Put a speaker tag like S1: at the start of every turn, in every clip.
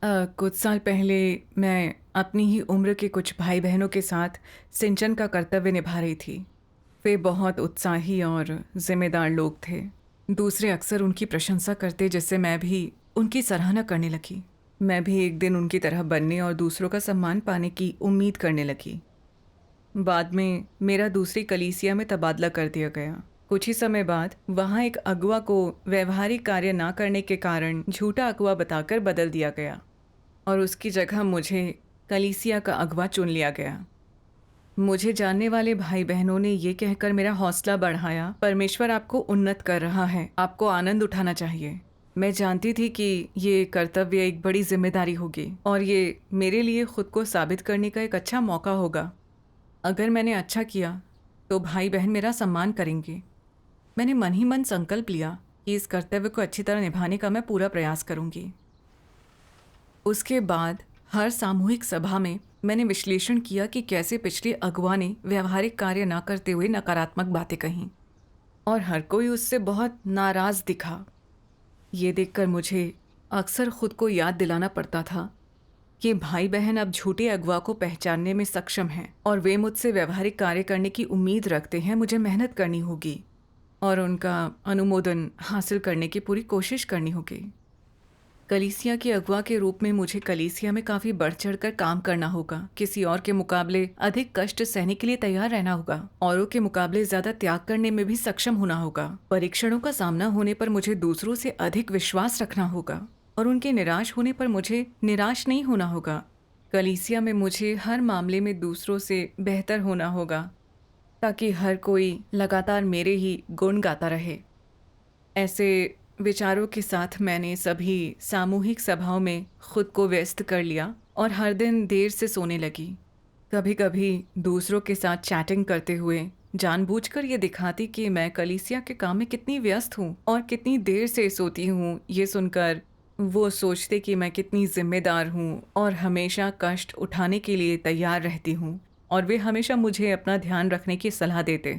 S1: कुछ साल पहले मैं अपनी ही उम्र के कुछ भाई बहनों के साथ सिंचन का कर्तव्य निभा रही थी। वे बहुत उत्साही और जिम्मेदार लोग थे। दूसरे अक्सर उनकी प्रशंसा करते, जिससे मैं भी उनकी सराहना करने लगी। मैं भी एक दिन उनकी तरह बनने और दूसरों का सम्मान पाने की उम्मीद करने लगी। बाद में मेरा दूसरी कलीसिया में तबादला कर दिया गया। कुछ ही समय बाद वहाँ एक अगुवा को व्यवहारिक कार्य ना करने के कारण झूठा अगुवा बताकर बदल दिया गया और उसकी जगह मुझे कलीसिया का अगवा चुन लिया गया। मुझे जानने वाले भाई बहनों ने ये कहकर मेरा हौसला बढ़ाया, परमेश्वर आपको उन्नत कर रहा है, आपको आनंद उठाना चाहिए। मैं जानती थी कि ये कर्तव्य एक बड़ी जिम्मेदारी होगी और ये मेरे लिए खुद को साबित करने का एक अच्छा मौका होगा। अगर मैंने अच्छा किया तो भाई बहन मेरा सम्मान करेंगे। मैंने मन ही मन संकल्प लिया कि इस कर्तव्य को अच्छी तरह निभाने का मैं पूरा प्रयास करूंगी। उसके बाद हर सामूहिक सभा में मैंने विश्लेषण किया कि कैसे पिछले अगुवा ने व्यवहारिक कार्य न करते हुए नकारात्मक बातें कहीं और हर कोई उससे बहुत नाराज दिखा। ये देखकर मुझे अक्सर खुद को याद दिलाना पड़ता था कि भाई बहन अब झूठे अगुवा को पहचानने में सक्षम हैं और वे मुझसे व्यवहारिक कार्य करने की उम्मीद रखते हैं। मुझे मेहनत करनी होगी और उनका अनुमोदन हासिल करने की पूरी कोशिश करनी होगी। कलीसिया के अगुवा के रूप में मुझे कलीसिया में काफ़ी बढ़ चढ़कर काम करना होगा। किसी और के मुकाबले अधिक कष्ट सहने के लिए तैयार रहना होगा। औरों के मुकाबले ज़्यादा त्याग करने में भी सक्षम होना होगा। परीक्षणों का सामना होने पर मुझे दूसरों से अधिक विश्वास रखना होगा और उनके निराश होने पर मुझे निराश नहीं होना होगा। कलीसिया में मुझे हर मामले में दूसरों से बेहतर होना होगा ताकि हर कोई लगातार मेरे ही गुण गाता रहे। ऐसे विचारों के साथ मैंने सभी सामूहिक सभाओं में खुद को व्यस्त कर लिया और हर दिन देर से सोने लगी। कभी कभी दूसरों के साथ चैटिंग करते हुए जानबूझकर ये दिखाती कि मैं कलीसिया के काम में कितनी व्यस्त हूँ और कितनी देर से सोती हूँ। ये सुनकर वो सोचते कि मैं कितनी जिम्मेदार हूँ और हमेशा कष्ट उठाने के लिए तैयार रहती हूँ और वे हमेशा मुझे अपना ध्यान रखने की सलाह देते।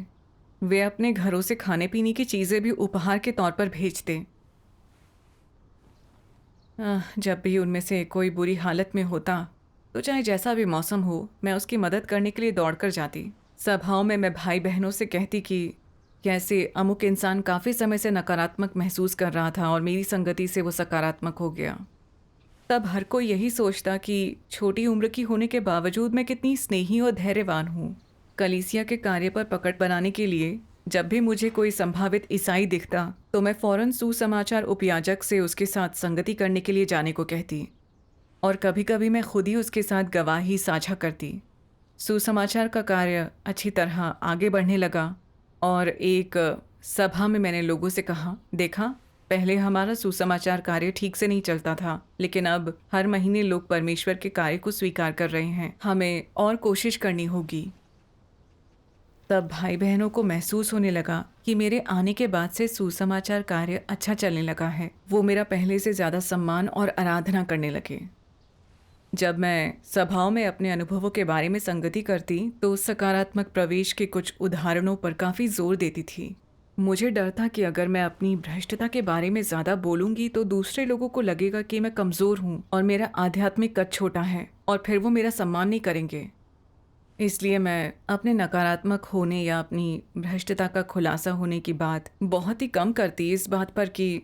S1: वे अपने घरों से खाने पीने की चीज़ें भी उपहार के तौर पर भेजते। जब भी उनमें से कोई बुरी हालत में होता तो चाहे जैसा भी मौसम हो, मैं उसकी मदद करने के लिए दौड़कर जाती। सभाओं में मैं भाई बहनों से कहती कि कैसे अमुक इंसान काफ़ी समय से नकारात्मक महसूस कर रहा था और मेरी संगति से वो सकारात्मक हो गया। तब हर कोई यही सोचता कि छोटी उम्र की होने के बावजूद मैं कितनी स्नेही और धैर्यवान हूँ। कलीसिया के कार्य पर पकड़ बनाने के लिए जब भी मुझे कोई संभावित ईसाई दिखता तो मैं फौरन सुसमाचार उपयाजक से उसके साथ संगति करने के लिए जाने को कहती और कभी कभी मैं खुद ही उसके साथ गवाही साझा करती। सुसमाचार का कार्य अच्छी तरह आगे बढ़ने लगा और एक सभा में मैंने लोगों से कहा, देखा, पहले हमारा सुसमाचार कार्य ठीक से नहीं चलता था, लेकिन अब हर महीने लोग परमेश्वर के कार्य को स्वीकार कर रहे हैं। हमें और कोशिश करनी होगी। तब भाई बहनों को महसूस होने लगा कि मेरे आने के बाद से सुसमाचार कार्य अच्छा चलने लगा है। वो मेरा पहले से ज़्यादा सम्मान और आराधना करने लगे। जब मैं सभाओं में अपने अनुभवों के बारे में संगति करती तो सकारात्मक प्रवेश के कुछ उदाहरणों पर काफ़ी जोर देती थी। मुझे डर था कि अगर मैं अपनी भ्रष्टता के बारे में ज़्यादा बोलूँगी तो दूसरे लोगों को लगेगा कि मैं कमज़ोर हूँ और मेरा आध्यात्मिक कद छोटा है और फिर वो मेरा सम्मान नहीं करेंगे। इसलिए मैं अपने नकारात्मक होने या अपनी भ्रष्टता का खुलासा होने की बात बहुत ही कम करती, इस बात पर कि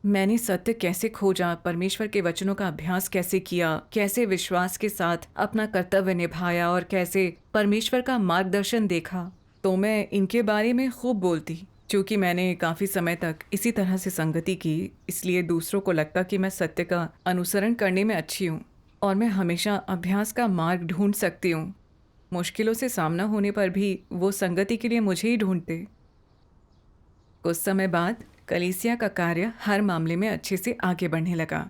S1: मैंने सत्य कैसे खोजा, परमेश्वर के वचनों का अभ्यास कैसे किया, कैसे विश्वास के साथ अपना कर्तव्य निभाया और कैसे परमेश्वर का मार्गदर्शन देखा, तो मैं इनके बारे में खूब बोलती। क्योंकि मैंने काफ़ी समय तक इसी तरह से संगति की, इसलिए दूसरों को लगता कि मैं सत्य का अनुसरण करने में अच्छी हूँ और मैं हमेशा अभ्यास का मार्ग ढूंढ सकती हूँ। मुश्किलों से सामना होने पर भी वो संगति के लिए मुझे ही ढूंढते। कुछ समय बाद कलीसिया का कार्य हर मामले में अच्छे से आगे बढ़ने लगा।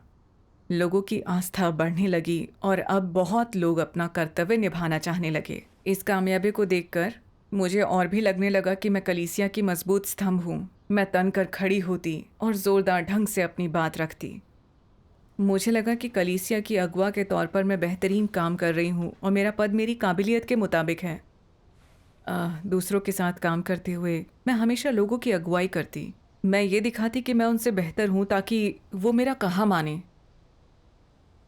S1: लोगों की आस्था बढ़ने लगी और अब बहुत लोग अपना कर्तव्य निभाना चाहने लगे। इस कामयाबी को देखकर मुझे और भी लगने लगा कि मैं कलीसिया की मजबूत स्तंभ हूँ। मैं तन कर खड़ी होती और जोरदार ढंग से अपनी बात रखती। मुझे लगा कि कलीसिया की अगुवा के तौर पर मैं बेहतरीन काम कर रही हूँ और मेरा पद मेरी काबिलियत के मुताबिक है। दूसरों के साथ काम करते हुए मैं हमेशा लोगों की अगुवाई करती। मैं ये दिखाती कि मैं उनसे बेहतर हूँ ताकि वो मेरा कहा माने।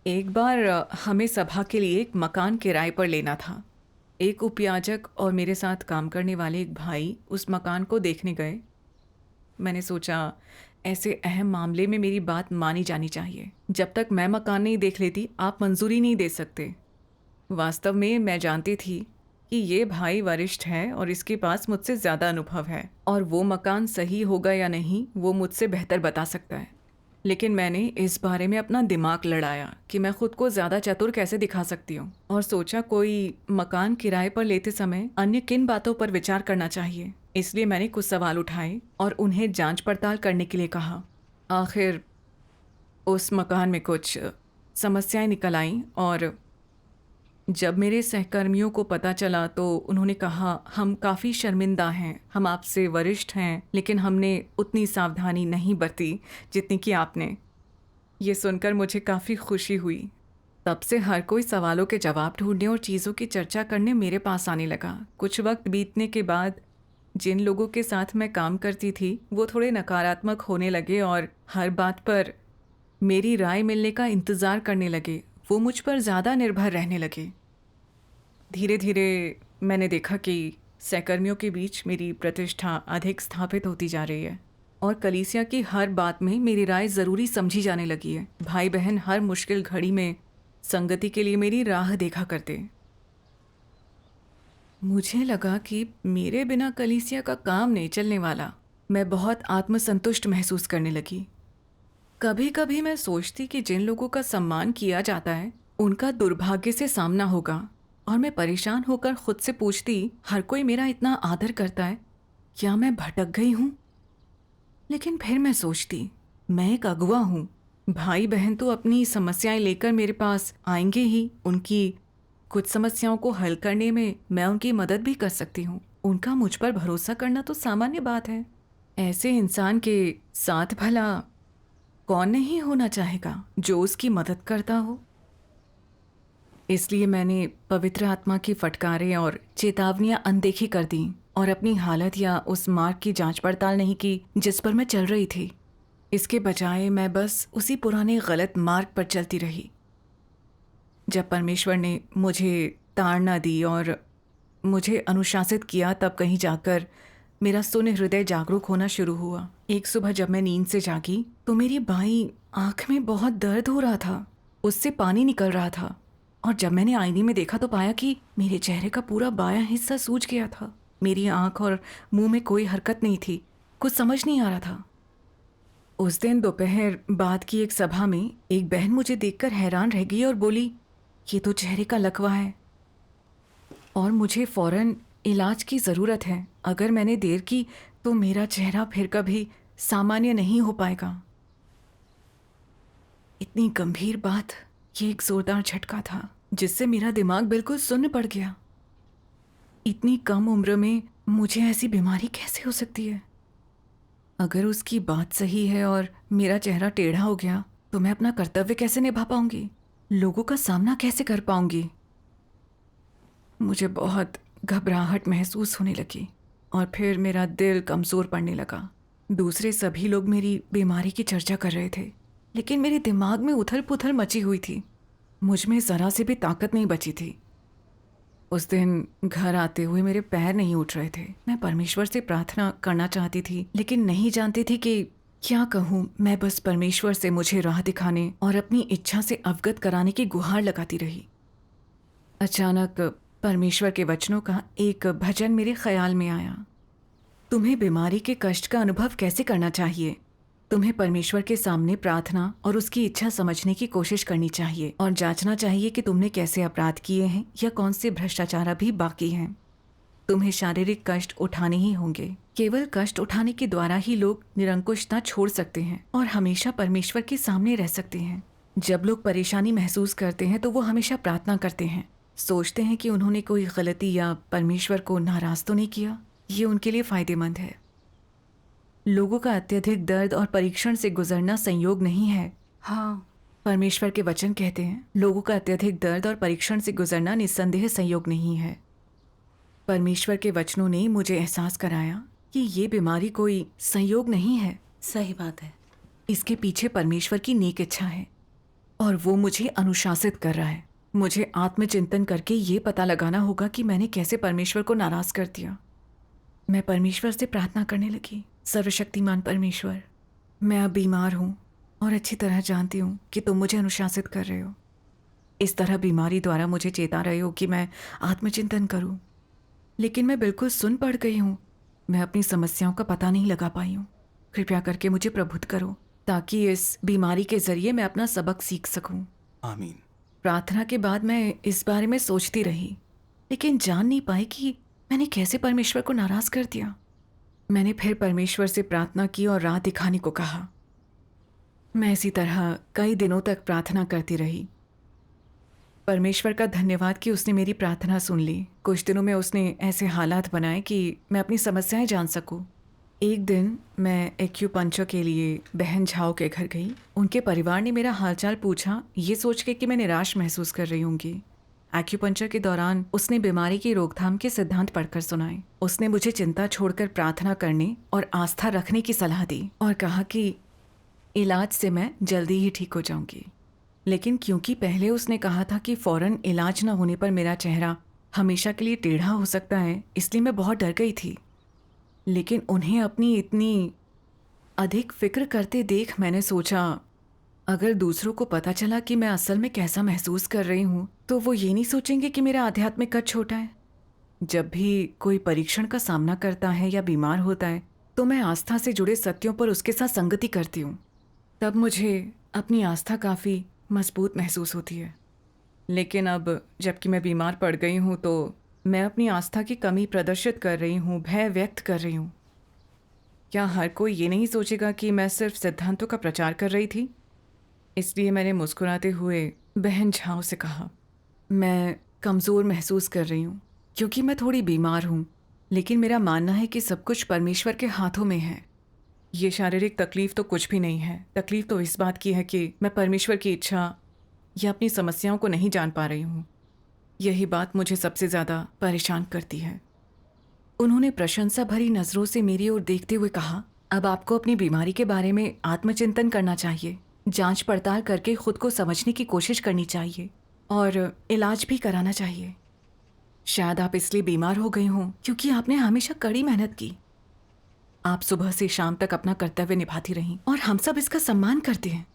S1: एक बार हमें सभा के लिए एक मकान किराए पर लेना था। एक उपयाजक और मेरे साथ काम करने वाले एक भाई उस मकान को देखने गए। मैंने सोचा ऐसे अहम मामले में मेरी बात मानी जानी चाहिए। जब तक मैं मकान नहीं देख लेती आप मंजूरी नहीं दे सकते। वास्तव में मैं जानती थी कि ये भाई वरिष्ठ है और इसके पास मुझसे ज़्यादा अनुभव है और वो मकान सही होगा या नहीं वो मुझसे बेहतर बता सकता है। लेकिन मैंने इस बारे में अपना दिमाग लड़ाया कि मैं खुद को ज़्यादा चतुर कैसे दिखा सकती हूँ और सोचा कोई मकान किराए पर लेते समय अन्य किन बातों पर विचार करना चाहिए। इसलिए मैंने कुछ सवाल उठाए और उन्हें जांच पड़ताल करने के लिए कहा। आखिर उस मकान में कुछ समस्याएं निकल आईं और जब मेरे सहकर्मियों को पता चला तो उन्होंने कहा हम काफ़ी शर्मिंदा हैं, हम आपसे वरिष्ठ हैं लेकिन हमने उतनी सावधानी नहीं बरती जितनी कि आपने। ये सुनकर मुझे काफ़ी खुशी हुई। तब से हर कोई सवालों के जवाब ढूंढने और चीज़ों की चर्चा करने मेरे पास आने लगा। कुछ वक्त बीतने के बाद जिन लोगों के साथ मैं काम करती थी वो थोड़े नकारात्मक होने लगे और हर बात पर मेरी राय मिलने का इंतज़ार करने लगे। वो मुझ पर ज़्यादा निर्भर रहने लगे। धीरे धीरे मैंने देखा कि सहकर्मियों के बीच मेरी प्रतिष्ठा अधिक स्थापित होती जा रही है और कलीसिया की हर बात में मेरी राय ज़रूरी समझी जाने लगी है। भाई बहन हर मुश्किल घड़ी में संगति के लिए मेरी राह देखा करते। मुझे लगा कि मेरे बिना कलीसिया का काम नहीं चलने वाला। मैं बहुत आत्मसंतुष्ट महसूस करने लगी। कभी कभी मैं सोचती कि जिन लोगों का सम्मान किया जाता है उनका दुर्भाग्य से सामना होगा और मैं परेशान होकर खुद से पूछती हर कोई मेरा इतना आदर करता है, क्या मैं भटक गई हूँ? लेकिन फिर मैं सोचती मैं एक अगुआ हूँ। भाई बहन तो अपनी समस्याएं लेकर मेरे पास आएंगे ही। उनकी कुछ समस्याओं को हल करने में मैं उनकी मदद भी कर सकती हूँ। उनका मुझ पर भरोसा करना तो सामान्य बात है। ऐसे इंसान के साथ भला कौन नहीं होना चाहेगा जो उसकी मदद करता हो। इसलिए मैंने पवित्र आत्मा की फटकारें और चेतावनियां अनदेखी कर दी और अपनी हालत या उस मार्ग की जांच पड़ताल नहीं की जिस पर मैं चल रही थी। इसके बजाय मैं बस उसी पुराने गलत मार्ग पर चलती रही। जब परमेश्वर ने मुझे ताड़ना दी और मुझे अनुशासित किया तब कहीं जाकर मेरा सुन्न हृदय जागरूक होना शुरू हुआ। एक सुबह जब मैं नींद से जागी तो मेरी बाईं आंख में बहुत दर्द हो रहा था, उससे पानी निकल रहा था और जब मैंने आईने में देखा तो पाया कि मेरे चेहरे का पूरा बायां हिस्सा सूज गया था। मेरी आंख और मुंह में कोई हरकत नहीं थी। कुछ समझ नहीं आ रहा था। उस दिन दोपहर बाद की एक सभा में एक बहन मुझे देखकर हैरान रह गई और बोली, ये तो चेहरे का लकवा है और मुझे फौरन इलाज की ज़रूरत है। अगर मैंने देर की तो मेरा चेहरा फिर कभी सामान्य नहीं हो पाएगा। इतनी गंभीर बात, ये एक जोरदार झटका था जिससे मेरा दिमाग बिल्कुल सुन्न पड़ गया। इतनी कम उम्र में मुझे ऐसी बीमारी कैसे हो सकती है? अगर उसकी बात सही है और मेरा चेहरा टेढ़ा हो गया तो मैं अपना कर्तव्य कैसे निभा पाऊंगी, लोगों का सामना कैसे कर पाऊंगी? मुझे बहुत घबराहट महसूस होने लगी और फिर मेरा दिल कमज़ोर पड़ने लगा। दूसरे सभी लोग मेरी बीमारी की चर्चा कर रहे थे लेकिन मेरे दिमाग में उथल पुथल मची हुई थी। मुझ में ज़रा से भी ताकत नहीं बची थी। उस दिन घर आते हुए मेरे पैर नहीं उठ रहे थे। मैं परमेश्वर से प्रार्थना करना चाहती थी लेकिन नहीं जानती थी कि क्या कहूँ। मैं बस परमेश्वर से मुझे राह दिखाने और अपनी इच्छा से अवगत कराने की गुहार लगाती रही। अचानक परमेश्वर के वचनों का एक भजन मेरे ख्याल में आया। तुम्हें बीमारी के कष्ट का अनुभव कैसे करना चाहिए? तुम्हें परमेश्वर के सामने प्रार्थना और उसकी इच्छा समझने की कोशिश करनी चाहिए और जांचना चाहिए कि तुमने कैसे अपराध किए हैं या कौन से भ्रष्टाचार अभी बाकी हैं। तुम्हें शारीरिक कष्ट उठाने ही होंगे। केवल कष्ट उठाने के द्वारा ही लोग निरंकुशता छोड़ सकते हैं और हमेशा परमेश्वर के सामने रह सकते हैं। जब लोग परेशानी महसूस करते हैं तो वो हमेशा प्रार्थना करते हैं, सोचते हैं कि उन्होंने कोई गलती या परमेश्वर को नाराज तो नहीं किया। ये उनके लिए फायदेमंद है। लोगों का अत्यधिक दर्द और परीक्षण से गुजरना संयोग नहीं है। हाँ, परमेश्वर के वचन कहते हैं लोगों का अत्यधिक दर्द और परीक्षण से गुजरना निस्संदेह संयोग नहीं है। परमेश्वर के वचनों ने मुझे एहसास कराया कि ये बीमारी कोई संयोग नहीं है।
S2: सही बात है।
S1: इसके पीछे परमेश्वर की नेक इच्छा है और वो मुझे अनुशासित कर रहा है। मुझे आत्मचिंतन करके ये पता लगाना होगा कि मैंने कैसे परमेश्वर को नाराज कर दिया। मैं परमेश्वर से प्रार्थना करने लगी, सर्वशक्तिमान परमेश्वर, मैं अब बीमार हूँ और अच्छी तरह जानती हूँ कि तुम मुझे अनुशासित कर रहे हो। इस तरह बीमारी द्वारा मुझे चेता रहे हो कि मैं आत्मचिंतन करूँ, लेकिन मैं बिल्कुल सुन पड़ गई हूँ। मैं अपनी समस्याओं का पता नहीं लगा पाई हूँ। कृपया करके मुझे प्रबुद्ध करो ताकि इस बीमारी के जरिए मैं अपना सबक सीख सकूं।
S2: आमीन।
S1: प्रार्थना के बाद मैं इस बारे में सोचती रही, लेकिन जान नहीं पाई कि मैंने कैसे परमेश्वर को नाराज कर दिया। मैंने फिर परमेश्वर से प्रार्थना की और राह दिखाने को कहा। मैं इसी तरह कई दिनों तक प्रार्थना करती रही। परमेश्वर का धन्यवाद कि उसने मेरी प्रार्थना सुन ली। कुछ दिनों में उसने ऐसे हालात बनाए कि मैं अपनी समस्याएं जान सकूं। एक दिन मैं एक्यूपंक्चर के लिए बहन झाओ के घर गई। उनके परिवार ने मेरा हालचाल पूछा, ये सोच के कि मैं निराश महसूस कर रही होंगी। एक्यूपंक्चर के दौरान उसने बीमारी की रोकथाम के सिद्धांत पढ़कर सुनाए। उसने मुझे चिंता छोड़कर प्रार्थना करने और आस्था रखने की सलाह दी और कहा कि इलाज से मैं जल्दी ही ठीक हो जाऊंगी। लेकिन क्योंकि पहले उसने कहा था कि फौरन इलाज न होने पर मेरा चेहरा हमेशा के लिए टेढ़ा हो सकता है, इसलिए मैं बहुत डर गई थी। लेकिन उन्हें अपनी इतनी अधिक फिक्र करते देख मैंने सोचा, अगर दूसरों को पता चला कि मैं असल में कैसा महसूस कर रही हूँ तो वो ये नहीं सोचेंगे कि मेरा आध्यात्मिक कद छोटा है। जब भी कोई परीक्षण का सामना करता है या बीमार होता है तो मैं आस्था से जुड़े सत्यों पर उसके साथ संगति करती हूँ। तब मुझे अपनी आस्था काफ़ी मजबूत महसूस होती है। लेकिन अब जबकि मैं बीमार पड़ गई हूँ तो मैं अपनी आस्था की कमी प्रदर्शित कर रही हूँ, भय व्यक्त कर रही हूँ। क्या हर कोई ये नहीं सोचेगा कि मैं सिर्फ सिद्धांतों का प्रचार कर रही थी? इसलिए मैंने मुस्कुराते हुए बहन झाओ से कहा, मैं कमज़ोर महसूस कर रही हूँ क्योंकि मैं थोड़ी बीमार हूँ, लेकिन मेरा मानना है कि सब कुछ परमेश्वर के हाथों में है। ये शारीरिक तकलीफ तो कुछ भी नहीं है। तकलीफ तो इस बात की है कि मैं परमेश्वर की इच्छा या अपनी समस्याओं को नहीं जान पा रही हूँ। यही बात मुझे सबसे ज़्यादा परेशान करती है। उन्होंने प्रशंसा भरी नज़रों से मेरी ओर देखते हुए कहा, अब आपको अपनी बीमारी के बारे में आत्मचिंतन करना चाहिए, जांच पड़ताल करके खुद को समझने की कोशिश करनी चाहिए और इलाज भी कराना चाहिए। शायद आप इसलिए बीमार हो गई हों क्योंकि आपने हमेशा कड़ी मेहनत की। आप सुबह से शाम तक अपना कर्तव्य निभाती रहीं और हम सब इसका सम्मान करते हैं।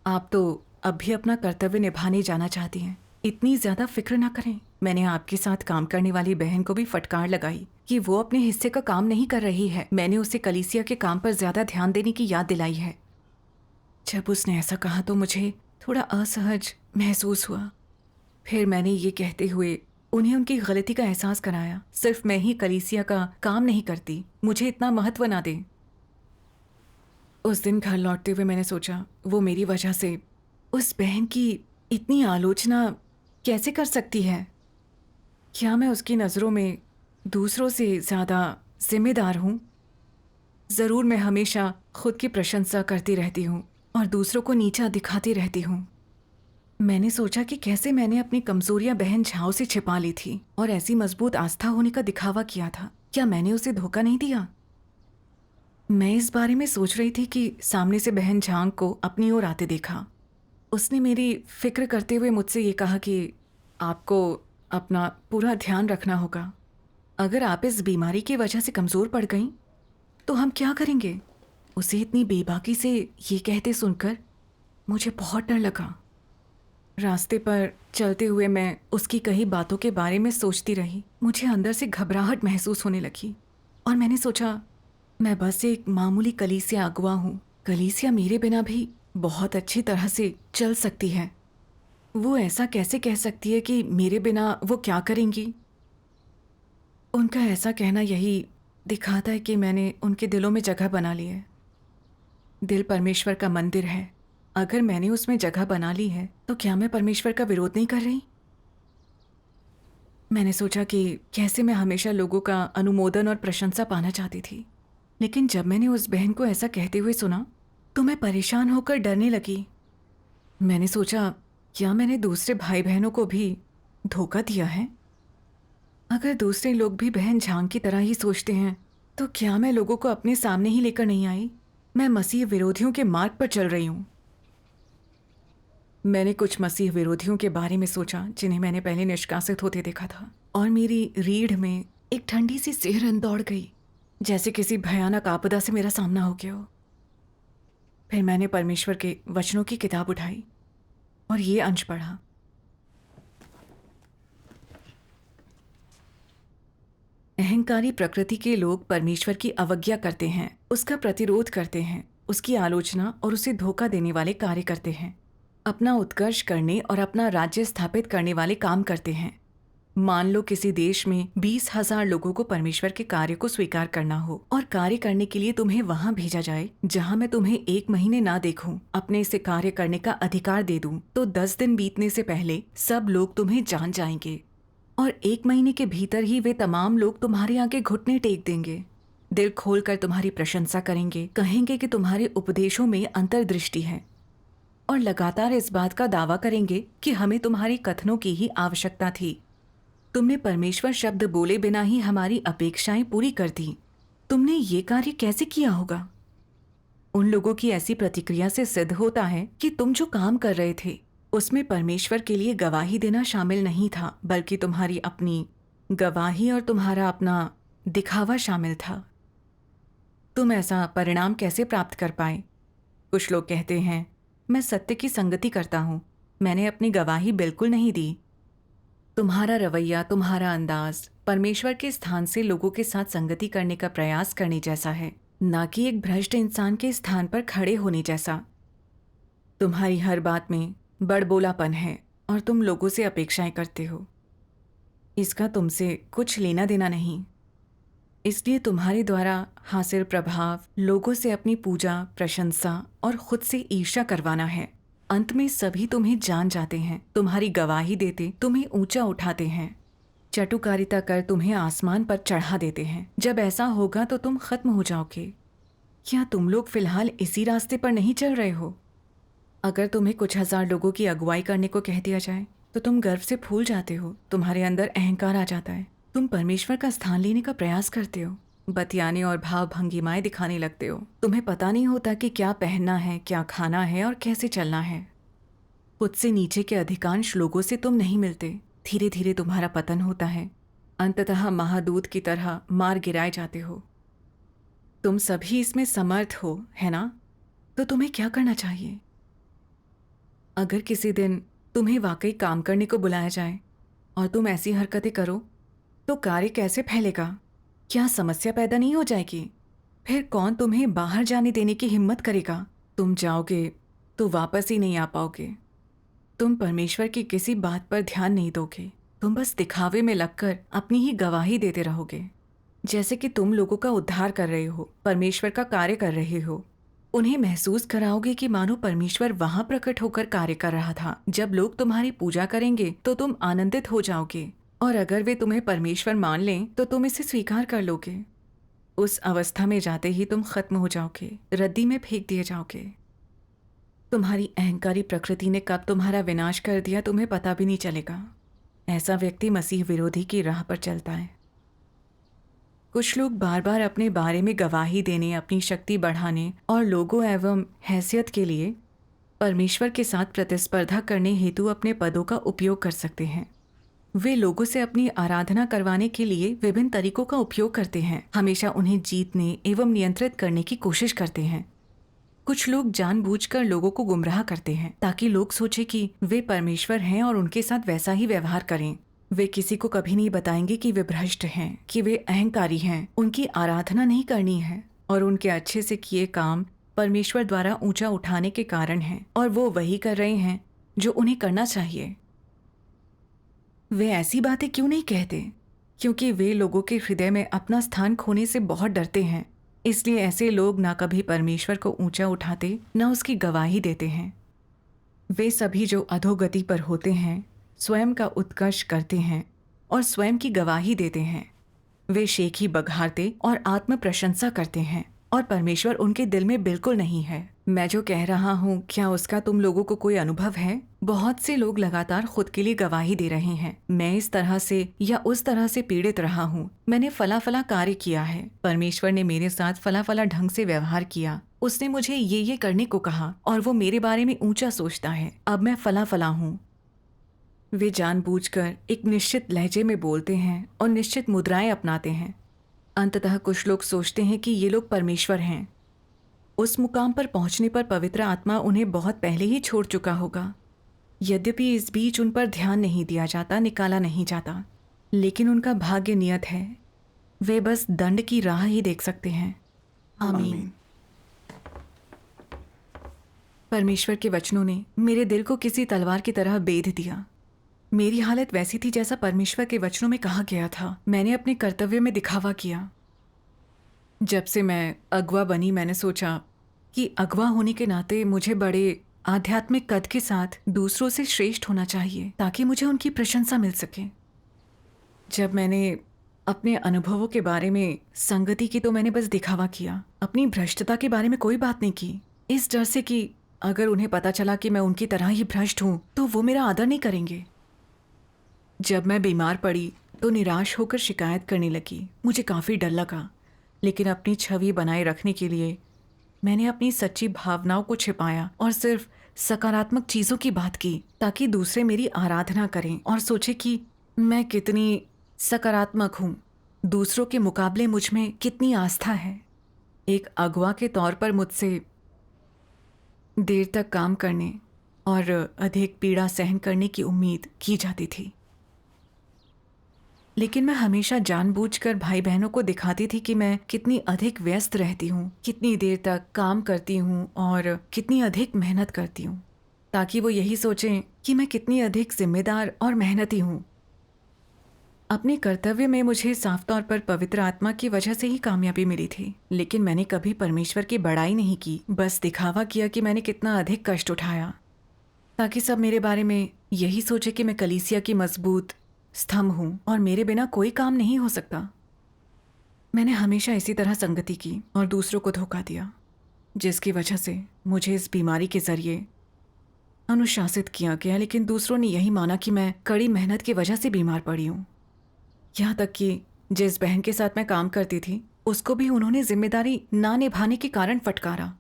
S1: आप तो अब भी अपना कर्तव्य निभाने जाना चाहती हैं। इतनी ज्यादा फिक्र ना करें। मैंने आपके साथ काम करने वाली बहन को भी फटकार लगाई कि वो अपने हिस्से का काम नहीं कर रही है। मैंने उसे कलीसिया के काम पर ज्यादा ध्यान देने की याद दिलाई है। जब उसने ऐसा कहा तो मुझे थोड़ा असहज महसूस हुआ। फिर मैंने ये कहते हुए उन्हें उनकी गलती का एहसास कराया। सिर्फ मैं ही कलीसिया का काम नहीं करती, मुझे इतना महत्व ना दें। उस दिन घर लौटते हुए मैंने सोचा, वो मेरी वजह से उस बहन की इतनी आलोचना कैसे कर सकती है? क्या मैं उसकी नज़रों में दूसरों से ज़्यादा जिम्मेदार हूँ? ज़रूर मैं हमेशा खुद की प्रशंसा करती रहती हूँ और दूसरों को नीचा दिखाती रहती हूँ। मैंने सोचा कि कैसे मैंने अपनी कमजोरियां बहन झाओ से छिपा ली थी और ऐसी मजबूत आस्था होने का दिखावा किया था। क्या मैंने उसे धोखा नहीं दिया? मैं इस बारे में सोच रही थी कि सामने से बहन झांग को अपनी ओर आते देखा। उसने मेरी फिक्र करते हुए मुझसे ये कहा कि आपको अपना पूरा ध्यान रखना होगा। अगर आप इस बीमारी की वजह से कमज़ोर पड़ गईं तो हम क्या करेंगे? उसे इतनी बेबाकी से ये कहते सुनकर मुझे बहुत डर लगा। रास्ते पर चलते हुए मैं उसकी कही बातों के बारे में सोचती रही। मुझे अंदर से घबराहट महसूस होने लगी और मैंने सोचा, मैं बस एक मामूली कलीसिया अगुवा हूँ। कलीसिया मेरे बिना भी बहुत अच्छी तरह से चल सकती है। वो ऐसा कैसे कह सकती है कि मेरे बिना वो क्या करेंगी? उनका ऐसा कहना यही दिखाता है कि मैंने उनके दिलों में जगह बना ली है। दिल परमेश्वर का मंदिर है। अगर मैंने उसमें जगह बना ली है तो क्या मैं परमेश्वर का विरोध नहीं कर रही? मैंने सोचा कि कैसे मैं हमेशा लोगों का अनुमोदन और प्रशंसा पाना चाहती थी, लेकिन जब मैंने उस बहन को ऐसा कहते हुए सुना तो मैं परेशान होकर डरने लगी। मैंने सोचा, क्या मैंने दूसरे भाई बहनों को भी धोखा दिया है? अगर दूसरे लोग भी बहन झांग की तरह ही सोचते हैं तो क्या मैं लोगों को अपने सामने ही लेकर नहीं आई? मैं मसीह विरोधियों के मार्ग पर चल रही हूँ। मैंने कुछ मसीह विरोधियों के बारे में सोचा जिन्हें मैंने पहले निष्कासित होते देखा था, और मेरी रीढ़ में एक ठंडी सी सिहरन दौड़ गई, जैसे किसी भयानक आपदा से मेरा सामना हो गया हो। फिर मैंने परमेश्वर के वचनों की किताब उठाई और ये अंश पढ़ा। अहंकारी प्रकृति के लोग परमेश्वर की अवज्ञा करते हैं, उसका प्रतिरोध करते हैं, उसकी आलोचना और उसे धोखा देने वाले कार्य करते हैं, अपना उत्कर्ष करने और अपना राज्य स्थापित करने वाले काम करते हैं। मान लो किसी देश में 20,000 लोगों को परमेश्वर के कार्य को स्वीकार करना हो और कार्य करने के लिए तुम्हें वहां भेजा जाए जहां मैं तुम्हें 1 महीने ना देखूं, अपने से कार्य करने का अधिकार दे दूं, तो 10 दिन बीतने से पहले सब लोग तुम्हें जान जाएंगे और 1 महीने के भीतर ही वे तमाम लोग तुम्हारे आगे घुटने टेक देंगे, दिल खोलकर तुम्हारी प्रशंसा करेंगे, कहेंगे कि तुम्हारे उपदेशों में अंतर्दृष्टि है और लगातार इस बात का दावा करेंगे कि हमें तुम्हारी कथनों की ही आवश्यकता थी। तुमने परमेश्वर शब्द बोले बिना ही हमारी अपेक्षाएं पूरी कर दी। तुमने ये कार्य कैसे किया होगा? उन लोगों की ऐसी प्रतिक्रिया से सिद्ध होता है कि तुम जो काम कर रहे थे उसमें परमेश्वर के लिए गवाही देना शामिल नहीं था, बल्कि तुम्हारी अपनी गवाही और तुम्हारा अपना दिखावा शामिल था। तुम ऐसा परिणाम कैसे प्राप्त कर पाए? कुछ लोग कहते हैं, मैं सत्य की संगति करता हूं, मैंने अपनी गवाही बिल्कुल नहीं दी। तुम्हारा रवैया, तुम्हारा अंदाज परमेश्वर के स्थान से लोगों के साथ संगति करने का प्रयास करने जैसा है, ना कि एक भ्रष्ट इंसान के स्थान पर खड़े होने जैसा। तुम्हारी हर बात में बड़बोलापन है और तुम लोगों से अपेक्षाएं करते हो। इसका तुमसे कुछ लेना देना नहीं, इसलिए तुम्हारे द्वारा हासिल प्रभाव लोगों से अपनी पूजा, प्रशंसा और खुद से ईर्ष्या करवाना है। अंत में सभी तुम्हें जान जाते हैं, तुम्हारी गवाही देते तुम्हें ऊंचा उठाते हैं, चटुकारिता कर तुम्हें आसमान पर चढ़ा देते हैं। जब ऐसा होगा तो तुम खत्म हो जाओगे। क्या तुम लोग फिलहाल इसी रास्ते पर नहीं चल रहे हो? अगर तुम्हें कुछ 1000 लोगों की अगुवाई करने को कह दिया जाए तो तुम गर्व से फूल जाते हो, तुम्हारे अंदर अहंकार आ जाता है, तुम परमेश्वर का स्थान लेने का प्रयास करते हो, बतियाने और भाव भंगिमाएं दिखाने लगते हो। तुम्हें पता नहीं होता कि क्या पहनना है, क्या खाना है और कैसे चलना है। खुद से नीचे के अधिकांश लोगों से तुम नहीं मिलते। धीरे धीरे तुम्हारा पतन होता है, अंततः महादूत की तरह मार गिराए जाते हो। तुम सभी इसमें समर्थ हो, है ना? तो तुम्हें क्या करना चाहिए? अगर किसी दिन तुम्हें वाकई काम करने को बुलाया जाए और तुम ऐसी हरकतें करो तो कार्य कैसे फैलेगा? क्या समस्या पैदा नहीं हो जाएगी? फिर कौन तुम्हें बाहर जाने देने की हिम्मत करेगा? तुम जाओगे तो वापस ही नहीं आ पाओगे। तुम परमेश्वर की किसी बात पर ध्यान नहीं दोगे, तुम बस दिखावे में लगकर अपनी ही गवाही देते रहोगे, जैसे कि तुम लोगों का उद्धार कर रहे हो, परमेश्वर का कार्य कर रहे हो। उन्हें महसूस कराओगे कि मानो परमेश्वर वहां प्रकट होकर कार्य कर रहा था। जब लोग तुम्हारी पूजा करेंगे तो तुम आनंदित हो जाओगे, और अगर वे तुम्हें परमेश्वर मान लें तो तुम इसे स्वीकार कर लोगे। उस अवस्था में जाते ही तुम खत्म हो जाओगे, रद्दी में फेंक दिए जाओगे। तुम्हारी अहंकारी प्रकृति ने कब तुम्हारा विनाश कर दिया तुम्हें पता भी नहीं चलेगा। ऐसा व्यक्ति मसीह विरोधी की राह पर चलता है। कुछ लोग बार बार अपने बारे में गवाही देने, अपनी शक्ति बढ़ाने और लोगों एवं हैसियत के लिए परमेश्वर के साथ प्रतिस्पर्धा करने हेतु अपने पदों का उपयोग कर सकते हैं। वे लोगों से अपनी आराधना करवाने के लिए विभिन्न तरीकों का उपयोग करते हैं, हमेशा उन्हें जीतने एवं नियंत्रित करने की कोशिश करते हैं। कुछ लोग जानबूझकर लोगों को गुमराह करते हैं ताकि लोग सोचें कि वे परमेश्वर हैं और उनके साथ वैसा ही व्यवहार करें। वे किसी को कभी नहीं बताएंगे कि वे भ्रष्ट हैं, कि वे अहंकारी हैं, उनकी आराधना नहीं करनी है और उनके अच्छे से किए काम परमेश्वर द्वारा ऊंचा उठाने के कारण हैं और वो वही कर रहे हैं जो उन्हें करना चाहिए। वे ऐसी बातें क्यों नहीं कहते? क्योंकि वे लोगों के हृदय में अपना स्थान खोने से बहुत डरते हैं। इसलिए ऐसे लोग ना कभी परमेश्वर को ऊंचा उठाते, ना उसकी गवाही देते हैं। वे सभी जो अधोगति पर होते हैं स्वयं का उत्कर्ष करते हैं और स्वयं की गवाही देते हैं। वे शेखी बघारते और आत्म प्रशंसा करते हैं और परमेश्वर उनके दिल में बिल्कुल नहीं है। मैं जो कह रहा हूँ क्या उसका तुम लोगों को कोई अनुभव है? बहुत से लोग लगातार खुद के लिए गवाही दे रहे हैं। मैं इस तरह से या उस तरह से पीड़ित रहा हूँ। मैंने फला फला कार्य किया है। परमेश्वर ने मेरे साथ फला फला ढंग से व्यवहार किया। उसने मुझे ये करने को कहा और वो मेरे बारे में ऊंचा सोचता है। अब मैं फला फला हूँ। वे जानबूझकर एक निश्चित लहजे में बोलते हैं और निश्चित मुद्राएं अपनाते हैं। अंततः कुछ लोग सोचते हैं कि ये लोग परमेश्वर हैं। उस मुकाम पर पहुंचने पर पवित्र आत्मा उन्हें बहुत पहले ही छोड़ चुका होगा। यद्यपि इस बीच उन पर ध्यान नहीं दिया जाता, निकाला नहीं जाता, लेकिन उनका भाग्य नियत है। वे बस दंड की राह ही देख सकते हैं। आमीन। परमेश्वर के वचनों ने मेरे दिल को किसी तलवार की तरह बेध दिया। मेरी हालत वैसी थी जैसा परमेश्वर के वचनों में कहा गया था। मैंने अपने कर्तव्य में दिखावा किया। जब से मैं अगवा बनी, मैंने सोचा कि अगवा होने के नाते मुझे बड़े आध्यात्मिक कद के साथ दूसरों से श्रेष्ठ होना चाहिए ताकि मुझे उनकी प्रशंसा मिल सके। जब मैंने अपने अनुभवों के बारे में संगति की तो मैंने बस दिखावा किया। अपनी भ्रष्टता के बारे में कोई बात नहीं की, इस डर से कि अगर उन्हें पता चला कि मैं उनकी तरह ही भ्रष्ट हूं तो वो मेरा आदर नहीं करेंगे। जब मैं बीमार पड़ी तो निराश होकर शिकायत करने लगी। मुझे काफ़ी डर लगा, लेकिन अपनी छवि बनाए रखने के लिए मैंने अपनी सच्ची भावनाओं को छिपाया और सिर्फ सकारात्मक चीज़ों की बात की ताकि दूसरे मेरी आराधना करें और सोचे कि मैं कितनी सकारात्मक हूँ, दूसरों के मुकाबले मुझ में कितनी आस्था है। एक अगवा के तौर पर मुझसे देर तक काम करने और अधिक पीड़ा सहन करने की उम्मीद की जाती थी, लेकिन मैं हमेशा जानबूझकर भाई बहनों को दिखाती थी कि मैं कितनी अधिक व्यस्त रहती हूँ, कितनी देर तक काम करती हूँ और कितनी अधिक मेहनत करती हूँ, ताकि वो यही सोचें कि मैं कितनी अधिक जिम्मेदार और मेहनती हूँ। अपने कर्तव्य में मुझे साफ तौर पर पवित्र आत्मा की वजह से ही कामयाबी मिली थी, लेकिन मैंने कभी परमेश्वर की बड़ाई नहीं की। बस दिखावा किया कि मैंने कितना अधिक कष्ट उठाया ताकि सब मेरे बारे में यही सोचे कि मैं कलीसिया की मजबूत स्तंभ हूँ और मेरे बिना कोई काम नहीं हो सकता। मैंने हमेशा इसी तरह संगति की और दूसरों को धोखा दिया, जिसकी वजह से मुझे इस बीमारी के जरिए अनुशासित किया गया, लेकिन दूसरों ने यही माना कि मैं कड़ी मेहनत की वजह से बीमार पड़ी हूँ। यहाँ तक कि जिस बहन के साथ मैं काम करती थी उसको भी उन्होंने जिम्मेदारी ना निभाने के कारण फटकारा,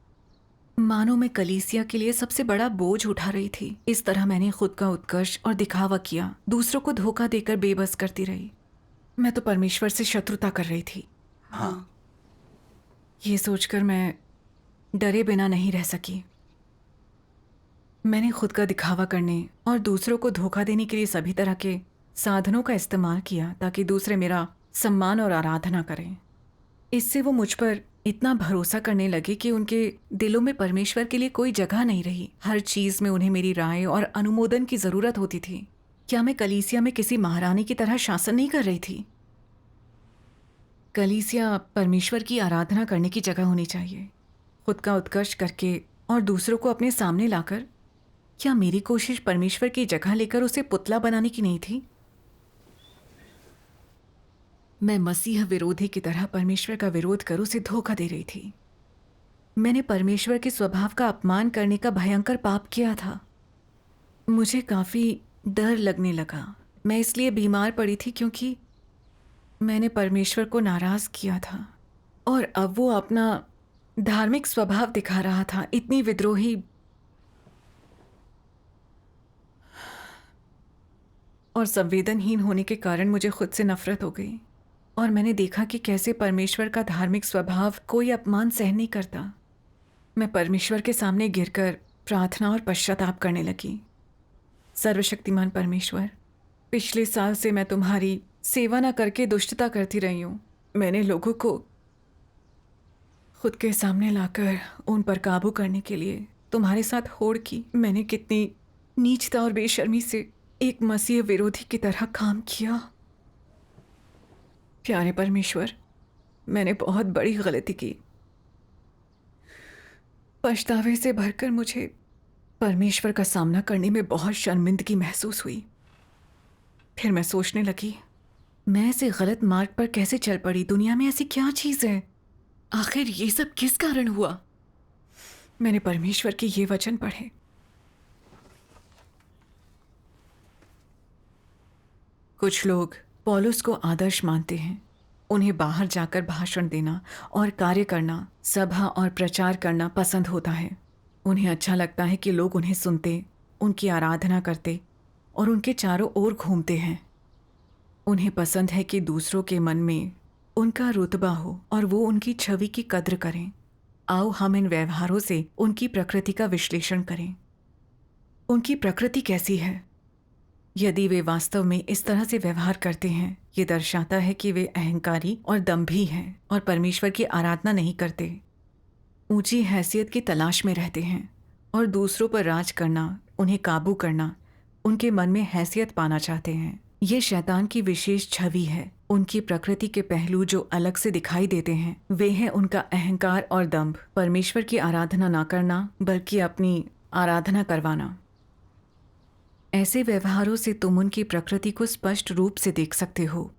S1: मानो मैं कलीसिया के लिए सबसे बड़ा बोझ उठा रही थी। इस तरह मैंने खुद का उत्कर्ष और दिखावा किया, दूसरों को धोखा देकर बेबस करती रही। मैं तो परमेश्वर से शत्रुता कर रही थी।
S2: हाँ,
S1: ये सोचकर मैं डरे बिना नहीं रह सकी। मैंने खुद का दिखावा करने और दूसरों को धोखा देने के लिए सभी तरह के साधनों का इस्तेमाल किया ताकि दूसरे मेरा सम्मान और आराधना करें। इससे वो मुझ पर इतना भरोसा करने लगे कि उनके दिलों में परमेश्वर के लिए कोई जगह नहीं रही। हर चीज़ में उन्हें मेरी राय और अनुमोदन की ज़रूरत होती थी। क्या मैं कलीसिया में किसी महारानी की तरह शासन नहीं कर रही थी? कलीसिया परमेश्वर की आराधना करने की जगह होनी चाहिए। खुद का उत्कर्ष करके और दूसरों को अपने सामने लाकर, क्या मेरी कोशिश परमेश्वर की जगह लेकर उसे पुतला बनाने की नहीं थी? मैं मसीह विरोधी की तरह परमेश्वर का विरोध कर उसे धोखा दे रही थी। मैंने परमेश्वर के स्वभाव का अपमान करने का भयंकर पाप किया था। मुझे काफ़ी डर लगने लगा। मैं इसलिए बीमार पड़ी थी क्योंकि मैंने परमेश्वर को नाराज़ किया था और अब वो अपना धार्मिक स्वभाव दिखा रहा था। इतनी विद्रोही और संवेदनहीन होने के कारण मुझे खुद से नफरत हो गई और मैंने देखा कि कैसे परमेश्वर का धार्मिक स्वभाव कोई अपमान सहन नहीं करता। मैं परमेश्वर के सामने गिरकर प्रार्थना और पश्चाताप करने लगी। सर्वशक्तिमान परमेश्वर, पिछले साल से मैं तुम्हारी सेवा न करके दुष्टता करती रही हूँ। मैंने लोगों को खुद के सामने लाकर उन पर काबू करने के लिए तुम्हारे साथ होड़ की। मैंने कितनी नीचता और बेशर्मी से एक मसीह विरोधी की तरह काम किया। प्यारे परमेश्वर, मैंने बहुत बड़ी गलती की। पछतावे से भरकर मुझे परमेश्वर का सामना करने में बहुत शर्मिंदगी महसूस हुई। फिर मैं सोचने लगी, मैं ऐसे गलत मार्ग पर कैसे चल पड़ी? दुनिया में ऐसी क्या चीज़ है? आखिर ये सब किस कारण हुआ? मैंने परमेश्वर के ये वचन पढ़े। कुछ लोग पौलुस को आदर्श मानते हैं। उन्हें बाहर जाकर भाषण देना और कार्य करना, सभा और प्रचार करना पसंद होता है। उन्हें अच्छा लगता है कि लोग उन्हें सुनते, उनकी आराधना करते और उनके चारों ओर घूमते हैं। उन्हें पसंद है कि दूसरों के मन में उनका रुतबा हो और वो उनकी छवि की कद्र करें। आओ हम इन व्यवहारों से उनकी प्रकृति का विश्लेषण करें। उनकी प्रकृति कैसी है? यदि वे वास्तव में इस तरह से व्यवहार करते हैं, ये दर्शाता है कि वे अहंकारी और दंभी हैं और परमेश्वर की आराधना नहीं करते। ऊंची हैसियत की तलाश में रहते हैं और दूसरों पर राज करना, उन्हें काबू करना, उनके मन में हैसियत पाना चाहते हैं। ये शैतान की विशेष छवि है। उनकी प्रकृति के पहलू जो अलग से दिखाई देते हैं वे हैं उनका अहंकार और दंभ, परमेश्वर की आराधना ना करना बल्कि अपनी आराधना करवाना। ऐसे व्यवहारों से तुम उनकी प्रकृति को स्पष्ट रूप से देख सकते हो।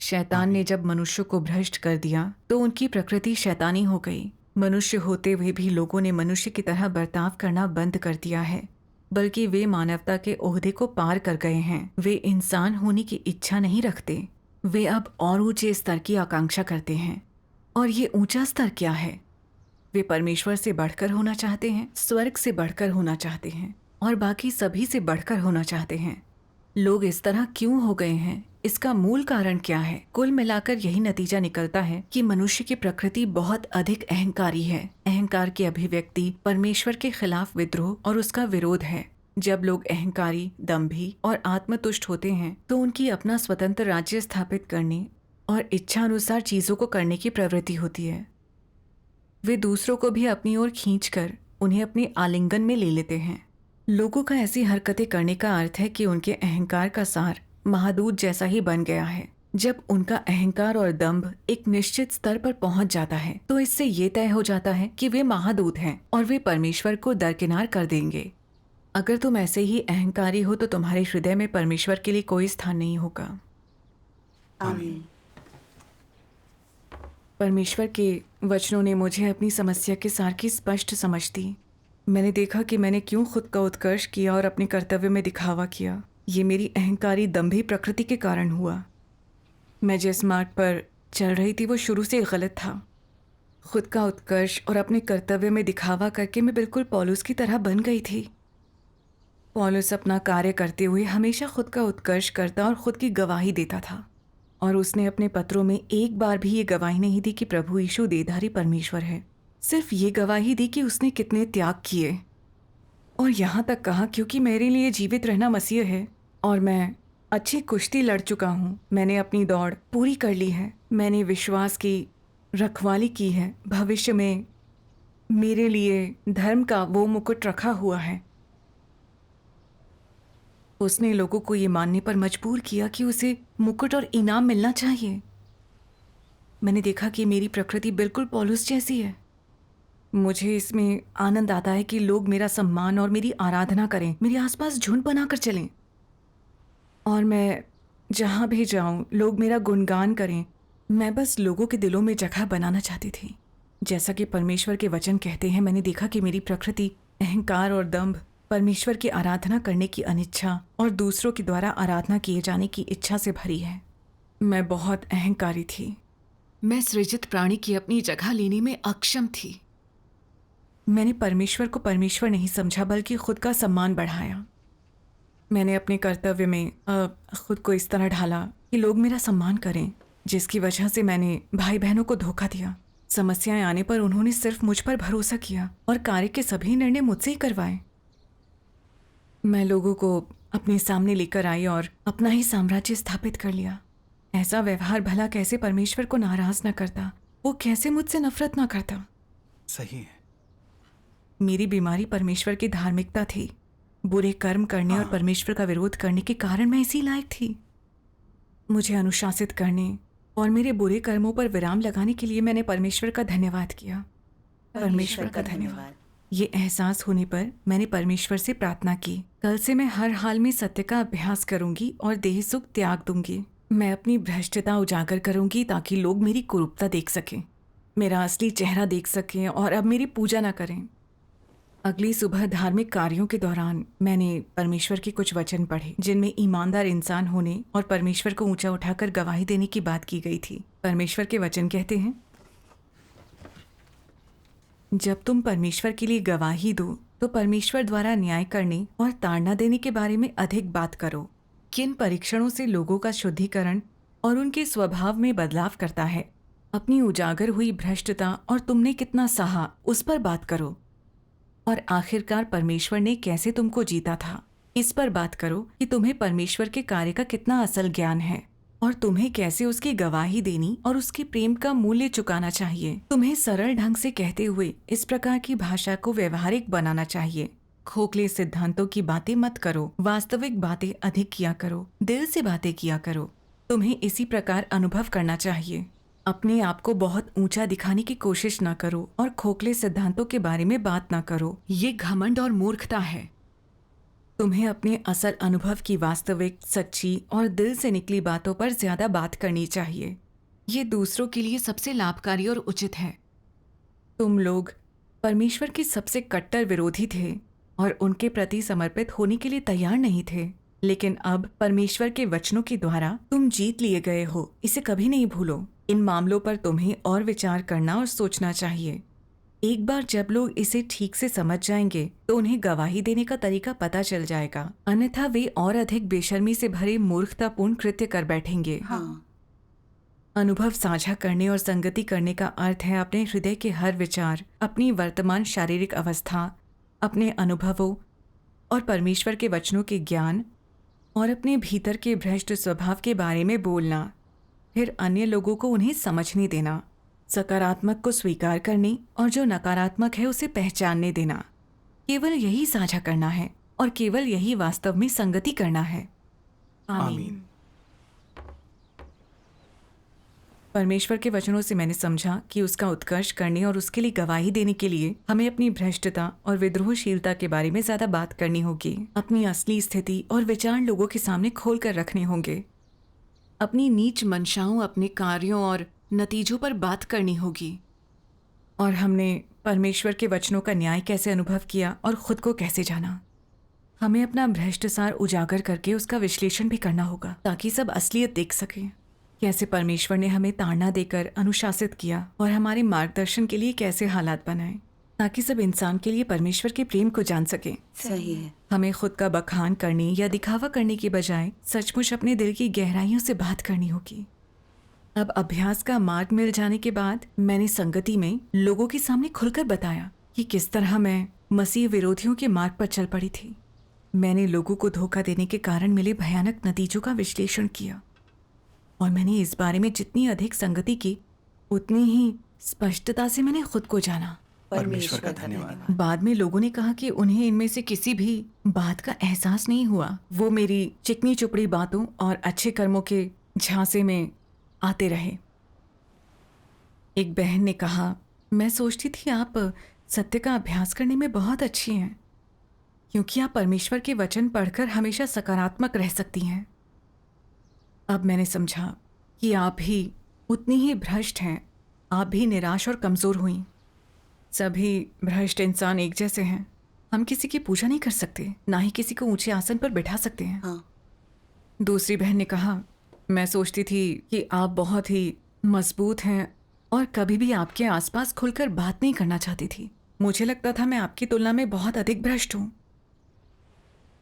S1: शैतान ने जब मनुष्य को भ्रष्ट कर दिया तो उनकी प्रकृति शैतानी हो गई। मनुष्य होते हुए भी लोगों ने मनुष्य की तरह बर्ताव करना बंद कर दिया है, बल्कि वे मानवता के ओहदे को पार कर गए हैं। वे इंसान होने की इच्छा नहीं रखते। वे अब और ऊंचे स्तर की आकांक्षा करते हैं। और ये ऊंचा स्तर क्या है? वे परमेश्वर से बढ़कर होना चाहते हैं, स्वर्ग से बढ़कर होना चाहते हैं और बाकी सभी से बढ़कर होना चाहते हैं। लोग इस तरह क्यों हो गए हैं? इसका मूल कारण क्या है? कुल मिलाकर यही नतीजा निकलता है कि मनुष्य की प्रकृति बहुत अधिक अहंकारी है। अहंकार की अभिव्यक्ति परमेश्वर के खिलाफ विद्रोह और उसका विरोध है। जब लोग अहंकारी, दंभी और आत्मतुष्ट होते हैं तो उनकी अपना स्वतंत्र राज्य स्थापित करने और इच्छानुसार चीजों को करने की प्रवृत्ति होती है। वे दूसरों को भी अपनी ओर खींचकर उन्हें अपने आलिंगन में ले लेते हैं। लोगों का ऐसी हरकतें करने का अर्थ है कि उनके अहंकार का सार महादूत जैसा ही बन गया है। जब उनका अहंकार और दंभ एक निश्चित स्तर पर पहुंच जाता है तो इससे ये तय हो जाता है कि वे महादूत हैं और वे परमेश्वर को दरकिनार कर देंगे। अगर तुम ऐसे ही अहंकारी हो तो तुम्हारे हृदय में परमेश्वर के लिए कोई स्थान नहीं होगा।
S2: आमीन।
S1: परमेश्वर के वचनों ने मुझे अपनी समस्या के सार की स्पष्ट समझ दी। मैंने देखा कि मैंने क्यों खुद का उत्कर्ष किया और अपने कर्तव्य में दिखावा किया। ये मेरी अहंकारी दंभी प्रकृति के कारण हुआ। मैं जिस मार्ग पर चल रही थी वो शुरू से गलत था। खुद का उत्कर्ष और अपने कर्तव्य में दिखावा करके मैं बिल्कुल पौलुस की तरह बन गई थी। पौलुस अपना कार्य करते हुए हमेशा खुद का उत्कर्ष करता और खुद की गवाही देता था, और उसने अपने पत्रों में एक बार भी ये गवाही नहीं दी कि प्रभु यीशु देहधारी परमेश्वर है। सिर्फ ये गवाही दी कि उसने कितने त्याग किए, और यहाँ तक कहा क्योंकि मेरे लिए जीवित रहना मसीह है और मैं अच्छी कुश्ती लड़ चुका हूँ। मैंने अपनी दौड़ पूरी कर ली है। मैंने विश्वास की रखवाली की है। भविष्य में मेरे लिए धर्म का वो मुकुट रखा हुआ है। उसने लोगों को ये मानने पर मजबूर किया कि उसे मुकुट और इनाम मिलना चाहिए। मैंने देखा कि मेरी प्रकृति बिल्कुल पौलुस जैसी है। मुझे इसमें आनंद आता है कि लोग मेरा सम्मान और मेरी आराधना करें, मेरे आसपास झुंड बनाकर चलें, और मैं जहाँ भी जाऊँ लोग मेरा गुणगान करें। मैं बस लोगों के दिलों में जगह बनाना चाहती थी। जैसा कि परमेश्वर के वचन कहते हैं, मैंने देखा कि मेरी प्रकृति अहंकार और दंभ, परमेश्वर की आराधना करने की अनिच्छा और दूसरों के द्वारा आराधना किए जाने की इच्छा से भरी है। मैं बहुत अहंकारी थी। मैं सृजित प्राणी की अपनी जगह लेने में अक्षम थी। मैंने परमेश्वर को परमेश्वर नहीं समझा बल्कि खुद का सम्मान बढ़ाया। मैंने अपने कर्तव्य में खुद को इस तरह ढाला कि लोग मेरा सम्मान करें, जिसकी वजह से मैंने भाई बहनों को धोखा दिया। समस्याएं आने पर उन्होंने सिर्फ मुझ पर भरोसा किया और कार्य के सभी निर्णय मुझसे ही करवाए। मैं लोगों को अपने सामने लेकर आई और अपना ही साम्राज्य स्थापित कर लिया। ऐसा व्यवहार भला कैसे परमेश्वर को नाराज न करता, वो कैसे मुझसे नफरत न करता।
S2: सही है।
S1: मेरी बीमारी परमेश्वर की धार्मिकता थी। बुरे कर्म करने और परमेश्वर का विरोध करने के कारण मैं इसी लायक थी। मुझे अनुशासित करने और मेरे बुरे कर्मों पर विराम लगाने के लिए मैंने परमेश्वर का धन्यवाद किया। परमेश्वर का धन्यवाद। ये एहसास होने पर मैंने परमेश्वर से प्रार्थना की, कल से मैं हर हाल में सत्य का अभ्यास करूंगी और देह सुख त्याग दूंगी। मैं अपनी भ्रष्टता उजागर करूंगी ताकि लोग मेरी कुरूपता देख सकें। मेरा असली चेहरा देख सकें और अब मेरी पूजा ना करें। अगली सुबह धार्मिक कार्यों के दौरान मैंने परमेश्वर के कुछ वचन पढ़े जिनमें ईमानदार इंसान होने और परमेश्वर को ऊंचा उठाकर गवाही देने की बात की गई थी। परमेश्वर के वचन कहते हैं, जब तुम परमेश्वर के लिए गवाही दो तो परमेश्वर द्वारा न्याय करने और ताड़ना देने के बारे में अधिक बात करो। किन परीक्षणों से लोगों का शुद्धिकरण और उनके स्वभाव में बदलाव करता है, अपनी उजागर हुई भ्रष्टता और तुमने कितना सहा उस पर बात करो। और आखिरकार परमेश्वर ने कैसे तुमको जीता था, इस पर बात करो कि तुम्हें परमेश्वर के कार्य का कितना असल ज्ञान है और तुम्हें कैसे उसकी गवाही देनी और उसके प्रेम का मूल्य चुकाना चाहिए। तुम्हें सरल ढंग से कहते हुए इस प्रकार की भाषा को व्यवहारिक बनाना चाहिए। खोखले सिद्धांतों की बातें मत करो, वास्तविक बातें अधिक किया करो, दिल से बातें किया करो। तुम्हें इसी प्रकार अनुभव करना चाहिए। अपने आप को बहुत ऊंचा दिखाने की कोशिश न करो और खोखले सिद्धांतों के बारे में बात न करो। ये घमंड और मूर्खता है। तुम्हें अपने असल अनुभव की वास्तविक, सच्ची और दिल से निकली बातों पर ज्यादा बात करनी चाहिए। ये दूसरों के लिए सबसे लाभकारी और उचित है। तुम लोग परमेश्वर के सबसे कट्टर विरोधी थे और उनके प्रति समर्पित होने के लिए तैयार नहीं थे, लेकिन अब परमेश्वर के वचनों के द्वारा तुम जीत लिए गए हो। इसे कभी नहीं भूलो। इन मामलों पर तुम्हें और विचार करना और सोचना चाहिए। एक बार जब लोग इसे ठीक से समझ जाएंगे तो उन्हें गवाही देने का तरीका पता चल जाएगा, अन्यथा वे और अधिक बेशर्मी से भरे मूर्खतापूर्ण कृत्य कर बैठेंगे।
S2: हाँ।
S1: अनुभव साझा करने और संगति करने का अर्थ है अपने हृदय के हर विचार, अपनी वर्तमान शारीरिक अवस्था, अपने अनुभवों और परमेश्वर के वचनों के ज्ञान और अपने भीतर के भ्रष्ट स्वभाव के बारे में बोलना, फिर अन्य लोगों को उन्हें समझने देना, सकारात्मक को स्वीकार करने और जो नकारात्मक है उसे पहचानने देना। केवल यही साझा करना है और केवल यही वास्तव में संगति करना है।
S2: आमीन।
S1: परमेश्वर के वचनों से मैंने समझा कि उसका उत्कर्ष करने और उसके लिए गवाही देने के लिए हमें अपनी भ्रष्टता और विद्रोहशीलता के बारे में ज्यादा बात करनी होगी। अपनी असली स्थिति और विचार लोगों के सामने खोल कर रखने होंगे। अपनी नीच मंशाओं, अपने कार्यों और नतीजों पर बात करनी होगी। और हमने परमेश्वर के वचनों का न्याय कैसे अनुभव किया और खुद को कैसे जाना। हमें अपना भ्रष्टाचार उजागर करके उसका विश्लेषण भी करना होगा ताकि सब असलियत देख सकें। कैसे परमेश्वर ने हमें ताड़ना देकर अनुशासित किया और हमारे मार्गदर्शन के लिए कैसे हालात बनाए ताकि सब इंसान के लिए परमेश्वर के प्रेम को जान सकें।
S3: सही है।
S1: हमें खुद का बखान करने या दिखावा करने की बजाय सचमुच अपने दिल की गहराइयों से बात करनी होगी। अब अभ्यास का मार्ग मिल जाने के बाद मैंने संगति में लोगों के सामने खुलकर बताया कि किस तरह मैं मसीह विरोधियों के मार्ग पर चल पड़ी थी। मैंने लोगों को धोखा देने के कारण मिले भयानक नतीजों का विश्लेषण किया और मैंने इस बारे में जितनी अधिक संगति की उतनी ही स्पष्टता से मैंने खुद को जाना।
S2: परमेश्वर का धन्यवाद।
S1: बाद में लोगों ने कहा कि उन्हें इनमें से किसी भी बात का एहसास नहीं हुआ। वो मेरी चिकनी चुपड़ी बातों और अच्छे कर्मों के झांसे में आते रहे। एक बहन ने कहा, मैं सोचती थी आप सत्य का अभ्यास करने में बहुत अच्छी हैं क्योंकि आप परमेश्वर के वचन पढ़कर हमेशा सकारात्मक रह सकती हैं। अब मैंने समझा कि आप भी उतनी ही भ्रष्ट हैं। आप भी निराश और कमज़ोर हुई। सभी भ्रष्ट इंसान एक जैसे हैं। हम किसी की पूजा नहीं कर सकते, ना ही किसी को ऊंचे आसन पर बिठा सकते हैं।
S3: हाँ।
S1: दूसरी बहन ने कहा, मैं सोचती थी कि आप बहुत ही मजबूत हैं और कभी भी आपके आसपास खुलकर बात नहीं करना चाहती थी। मुझे लगता था मैं आपकी तुलना में बहुत अधिक भ्रष्ट हूँ।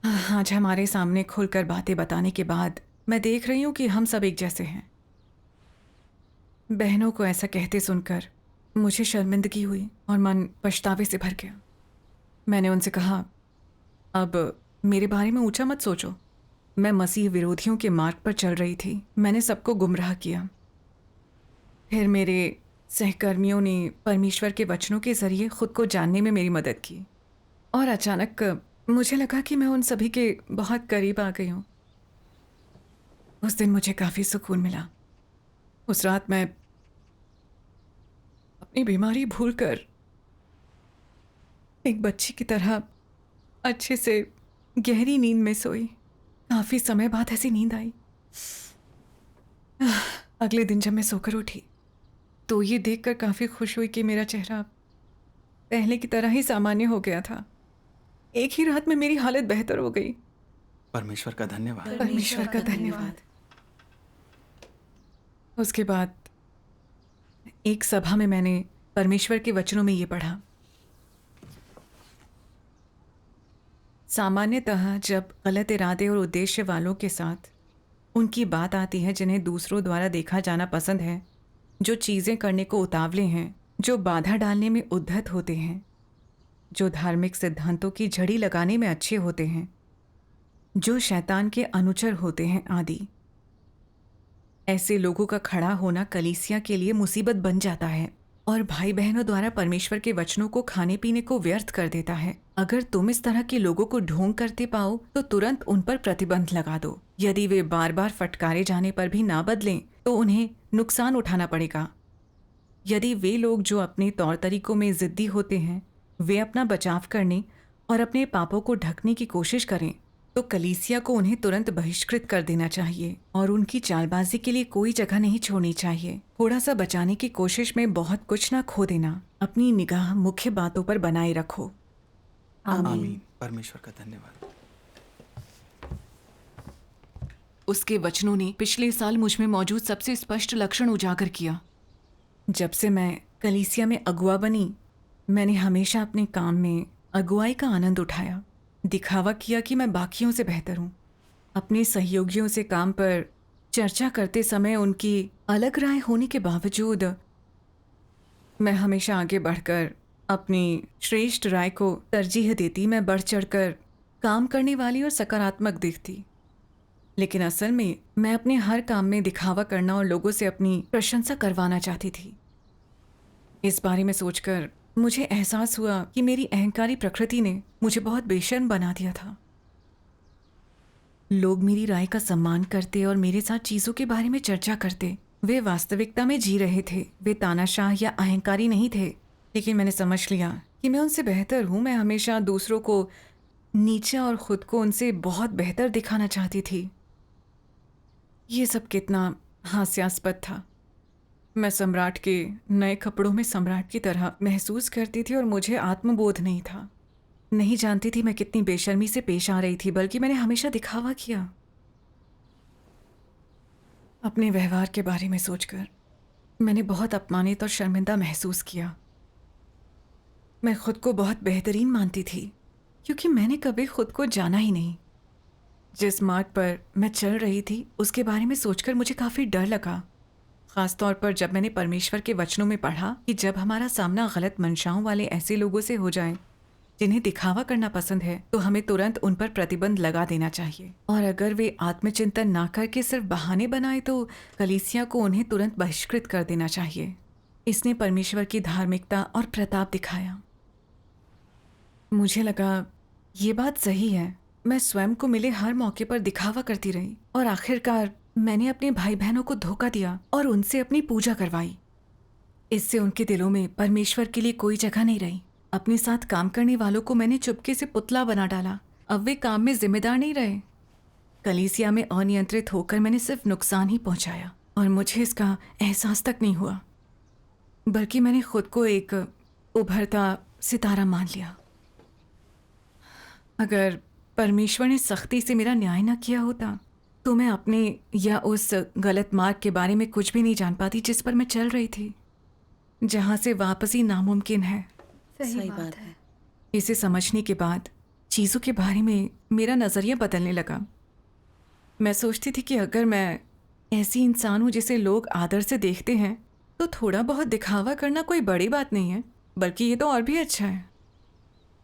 S1: आज हमारे सामने खुलकर बातें बताने के बाद मैं देख रही हूँ कि हम सब एक जैसे हैं। बहनों को ऐसा कहते सुनकर मुझे शर्मिंदगी हुई और मन पछतावे से भर गया। मैंने उनसे कहा, अब मेरे बारे में ऊंचा मत सोचो। मैं मसीह विरोधियों के मार्ग पर चल रही थी। मैंने सबको गुमराह किया। फिर मेरे सहकर्मियों ने परमेश्वर के वचनों के जरिए खुद को जानने में मेरी मदद की और अचानक मुझे लगा कि मैं उन सभी के बहुत करीब आ गई हूँ। उस दिन मुझे काफ़ी सुकून मिला। उस रात मैं अपनी बीमारी भूलकर एक बच्ची की तरह अच्छे से गहरी नींद में सोई। काफ़ी समय बाद ऐसी नींद आई। अगले दिन जब मैं सोकर उठी तो ये देखकर काफ़ी खुश हुई कि मेरा चेहरा पहले की तरह ही सामान्य हो गया था। एक ही रात में मेरी हालत बेहतर हो गई।
S2: परमेश्वर का धन्यवाद।
S1: परमेश्वर का धन्यवाद। उसके बाद एक सभा में मैंने परमेश्वर के वचनों में ये पढ़ा, सामान्यतः जब गलत इरादे और उद्देश्य वालों के साथ उनकी बात आती है जिन्हें दूसरों द्वारा देखा जाना पसंद है, जो चीज़ें करने को उतावले हैं, जो बाधा डालने में उद्धत होते हैं, जो धार्मिक सिद्धांतों की झड़ी लगाने में अच्छे होते हैं, जो शैतान के अनुचर होते हैं आदि, ऐसे लोगों का खड़ा होना कलीसिया के लिए मुसीबत बन जाता है और भाई बहनों द्वारा परमेश्वर के वचनों को खाने पीने को व्यर्थ कर देता है। अगर तुम इस तरह के लोगों को ढोंग करते पाओ तो तुरंत उन पर प्रतिबंध लगा दो। यदि वे बार बार फटकारे जाने पर भी ना बदलें तो उन्हें नुकसान उठाना पड़ेगा। यदि वे लोग जो अपने तौर तरीकों में जिद्दी होते हैं वे अपना बचाव करने और अपने पापों को ढकने की कोशिश करें तो कलीसिया को उन्हें तुरंत बहिष्कृत कर देना चाहिए और उनकी चालबाजी के लिए कोई जगह नहीं छोड़नी चाहिए। थोड़ा सा बचाने की कोशिश में बहुत कुछ ना खो देना। अपनी निगाह मुख्य बातों पर बनाए रखो।
S2: आमीन। परमेश्वर का धन्यवाद।
S1: उसके वचनों ने पिछले साल मुझ में मौजूद सबसे स्पष्ट लक्षण उजागर किया। जब से मैं कलीसिया में अगुआ बनी, मैंने हमेशा अपने काम में अगुवाई का आनंद उठाया, दिखावा किया कि मैं बाकियों से बेहतर हूँ। अपने सहयोगियों से काम पर चर्चा करते समय उनकी अलग राय होने के बावजूद मैं हमेशा आगे बढ़कर अपनी श्रेष्ठ राय को तरजीह देती। मैं बढ़ चढ़कर काम करने वाली और सकारात्मक दिखती, लेकिन असल में मैं अपने हर काम में दिखावा करना और लोगों से अपनी प्रशंसा करवाना चाहती थी। इस बारे में सोचकर मुझे एहसास हुआ कि मेरी अहंकारी प्रकृति ने मुझे बहुत बेशर्म बना दिया था। लोग मेरी राय का सम्मान करते और मेरे साथ चीज़ों के बारे में चर्चा करते। वे वास्तविकता में जी रहे थे, वे तानाशाह या अहंकारी नहीं थे। लेकिन मैंने समझ लिया कि मैं उनसे बेहतर हूँ। मैं हमेशा दूसरों को नीचा और खुद को उनसे बहुत बेहतर दिखाना चाहती थी। ये सब कितना हास्यास्पद था। मैं सम्राट के नए कपड़ों में सम्राट की तरह महसूस करती थी और मुझे आत्मबोध नहीं था। नहीं जानती थी मैं कितनी बेशर्मी से पेश आ रही थी, बल्कि मैंने हमेशा दिखावा किया। अपने व्यवहार के बारे में सोचकर मैंने बहुत अपमानित और शर्मिंदा महसूस किया। मैं खुद को बहुत बेहतरीन मानती थी क्योंकि मैंने कभी खुद को जाना ही नहीं। जिस मार्ग पर मैं चल रही थी उसके बारे में सोचकर मुझे काफ़ी डर लगा, ख़ासतौर पर जब मैंने परमेश्वर के वचनों में पढ़ा कि जब हमारा सामना गलत मंशाओं वाले ऐसे लोगों से हो जाए जिन्हें दिखावा करना पसंद है तो हमें तुरंत उन पर प्रतिबंध लगा देना चाहिए, और अगर वे आत्मचिंतन ना करके सिर्फ बहाने बनाए तो कलीसिया को उन्हें तुरंत बहिष्कृत कर देना चाहिए। इसने परमेश्वर की धार्मिकता और प्रताप दिखाया। मुझे लगा ये बात सही है। मैं स्वयं को मिले हर मौके पर दिखावा करती रही और आखिरकार मैंने अपने भाई बहनों को धोखा दिया और उनसे अपनी पूजा करवाई। इससे उनके दिलों में परमेश्वर के लिए कोई जगह नहीं रही। अपने साथ काम करने वालों को मैंने चुपके से पुतला बना डाला। अब वे काम में जिम्मेदार नहीं रहे। कलीसिया में अनियंत्रित होकर मैंने सिर्फ नुकसान ही पहुंचाया और मुझे इसका एहसास तक नहीं हुआ, बल्कि मैंने खुद को एक उभरता सितारा मान लिया। अगर परमेश्वर ने सख्ती से मेरा न्याय न किया होता तो मैं अपने या उस गलत मार्ग के बारे में कुछ भी नहीं जान पाती जिस पर मैं चल रही थी, जहाँ से वापसी नामुमकिन है।
S3: सही बात है।
S1: इसे समझने के बाद चीज़ों के बारे में मेरा नज़रिया बदलने लगा। मैं सोचती थी कि अगर मैं ऐसी इंसान हूँ जिसे लोग आदर से देखते हैं तो थोड़ा बहुत दिखावा करना कोई बड़ी बात नहीं है, बल्कि ये तो और भी अच्छा है।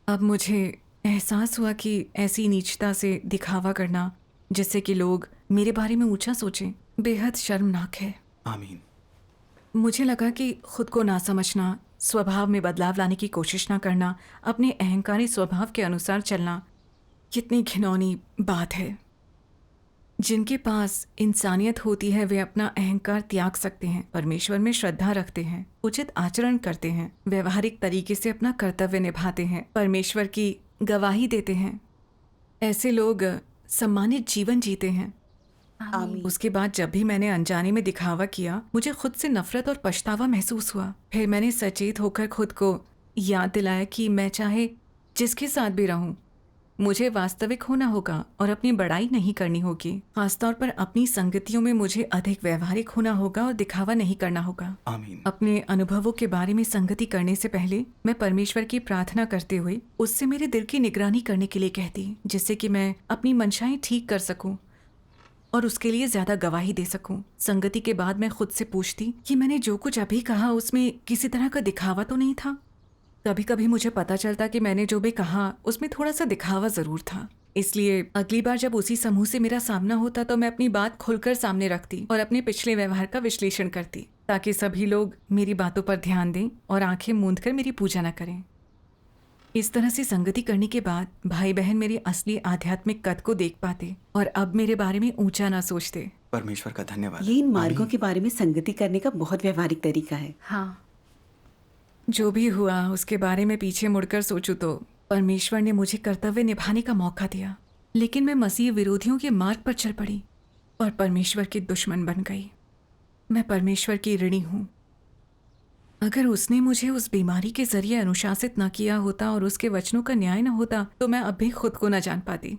S1: अब मुझे एहसास हुआ कि ऐसी नीचता से दिखावा करना जिससे कि लोग मेरे बारे में ऊंचा सोचें बेहद शर्मनाक है।
S2: आमीन।
S1: मुझे लगा कि खुद को ना समझना, स्वभाव में बदलाव लाने की कोशिश ना करना, अपने अहंकारी स्वभाव के अनुसार चलना कितनी घिनौनी बात है। जिनके पास इंसानियत होती है वे अपना अहंकार त्याग सकते हैं, परमेश्वर में श्रद्धा रखते हैं, उचित आचरण करते हैं, व्यवहारिक तरीके से अपना कर्तव्य निभाते हैं, परमेश्वर की गवाही देते हैं। ऐसे लोग सम्मानित जीवन जीते हैं।
S3: आमीन।
S1: उसके बाद जब भी मैंने अनजाने में दिखावा किया, मुझे खुद से नफरत और पछतावा महसूस हुआ। फिर मैंने सचेत होकर खुद को याद दिलाया कि मैं चाहे जिसके साथ भी रहूं, मुझे वास्तविक होना होगा और अपनी बड़ाई नहीं करनी होगी। खासतौर पर अपनी संगतियों में मुझे अधिक व्यवहारिक होना होगा और दिखावा नहीं करना होगा।
S2: आमीन।
S1: अपने अनुभवों के बारे में संगति करने से पहले मैं परमेश्वर की प्रार्थना करते हुए उससे मेरे दिल की निगरानी करने के लिए कहती, जिससे कि मैं अपनी मंशाएं ठीक कर सकूं और उसके लिए ज्यादा गवाही दे सकूं। संगति के बाद मैं खुद से पूछती कि मैंने जो कुछ अभी कहा उसमें किसी तरह का दिखावा तो नहीं था। कभी कभी मुझे पता चलता कि मैंने जो भी कहा उसमें थोड़ा सा दिखावा जरूर था। इसलिए अगली बार जब उसी समूह से मेरा सामना होता तो मैं अपनी बात खुलकर सामने रखती और अपने पिछले व्यवहार का विश्लेषण करती, ताकि सभी लोग मेरी बातों पर ध्यान दें और आंखें मूंद कर मेरी पूजा न करें। इस तरह से संगति करने के बाद भाई बहन मेरी असली आध्यात्मिक कद को देख पाते और अब मेरे बारे में ऊंचा ना सोचते।
S2: परमेश्वर का धन्यवाद।
S3: ये इन मार्गों
S2: आमीन।
S3: के बारे में संगति करने का बहुत व्यवहारिक तरीका है।
S4: हाँ,
S1: जो भी हुआ उसके बारे में पीछे मुड़कर सोचूं तो परमेश्वर ने मुझे कर्तव्य निभाने का मौका दिया, लेकिन मैं मसीह विरोधियों के मार्ग पर चल पड़ी और परमेश्वर की दुश्मन बन गई। मैं परमेश्वर की ऋणी हूँ। अगर उसने मुझे उस बीमारी के जरिए अनुशासित न किया होता और उसके वचनों का न्याय न होता तो मैं अब भी खुद को न जान पाती।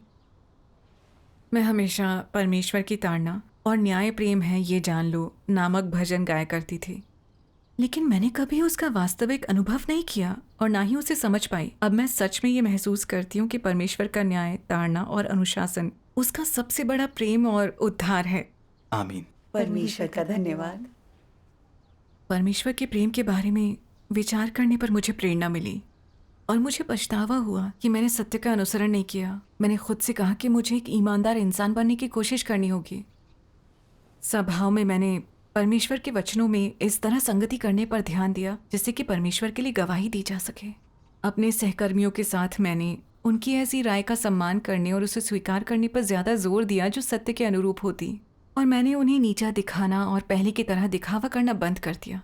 S1: मैं हमेशा परमेश्वर की ताड़ना और न्याय प्रेम है ये जान लो नामक भजन गाया करती थी, लेकिन मैंने कभी उसका वास्तविक अनुभव नहीं किया और ना ही उसे समझ पाई। अब मैं सच में ये महसूस करती हूँ कि परमेश्वर का न्याय, ताड़ना और अनुशासन उसका सबसे बड़ा प्रेम और उद्धार है।
S2: आमीन।
S3: परमेश्वर का धन्यवाद।
S1: परमेश्वर के प्रेम के बारे में विचार करने पर मुझे प्रेरणा मिली और मुझे पछतावा हुआ कि मैंने सत्य का अनुसरण नहीं किया। मैंने खुद से कहा कि मुझे एक ईमानदार इंसान बनने की कोशिश करनी होगी। सभाओं में मैंने परमेश्वर के वचनों में इस तरह संगति करने पर ध्यान दिया जिससे कि परमेश्वर के लिए गवाही दी जा सके। अपने सहकर्मियों के साथ मैंने उनकी ऐसी राय का सम्मान करने और उसे स्वीकार करने पर ज्यादा जोर दिया जो सत्य के अनुरूप होती, और मैंने उन्हें नीचा दिखाना और पहले की तरह दिखावा करना बंद कर दिया।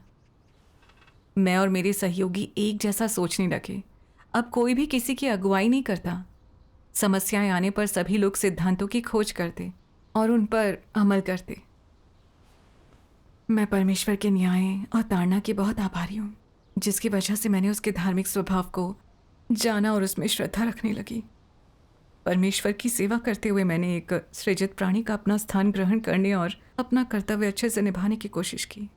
S1: मैं और मेरे सहयोगी एक जैसा सोचने लगे। अब कोई भी किसी की अगुवाई नहीं करता। समस्याएं आने पर सभी लोग सिद्धांतों की खोज करते और उन पर अमल करते। मैं परमेश्वर के न्याय और ताड़ना की बहुत आभारी हूँ, जिसकी वजह से मैंने उसके धार्मिक स्वभाव को जाना और उसमें श्रद्धा रखने लगी। परमेश्वर की सेवा करते हुए मैंने एक सृजित प्राणी का अपना स्थान ग्रहण करने और अपना कर्तव्य अच्छे से निभाने की कोशिश की।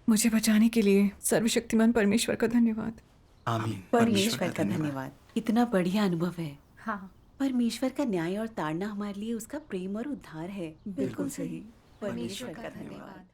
S1: मुझे बचाने के लिए सर्वशक्तिमान परमेश्वर का धन्यवाद।
S2: आमीन।
S3: परमेश्वर का धन्यवाद। इतना बढ़िया अनुभव है।
S4: हाँ,
S3: परमेश्वर का न्याय और ताड़ना हमारे लिए उसका प्रेम और उद्धार है। बिल्कुल सही। परमेश्वर का धन्यवाद।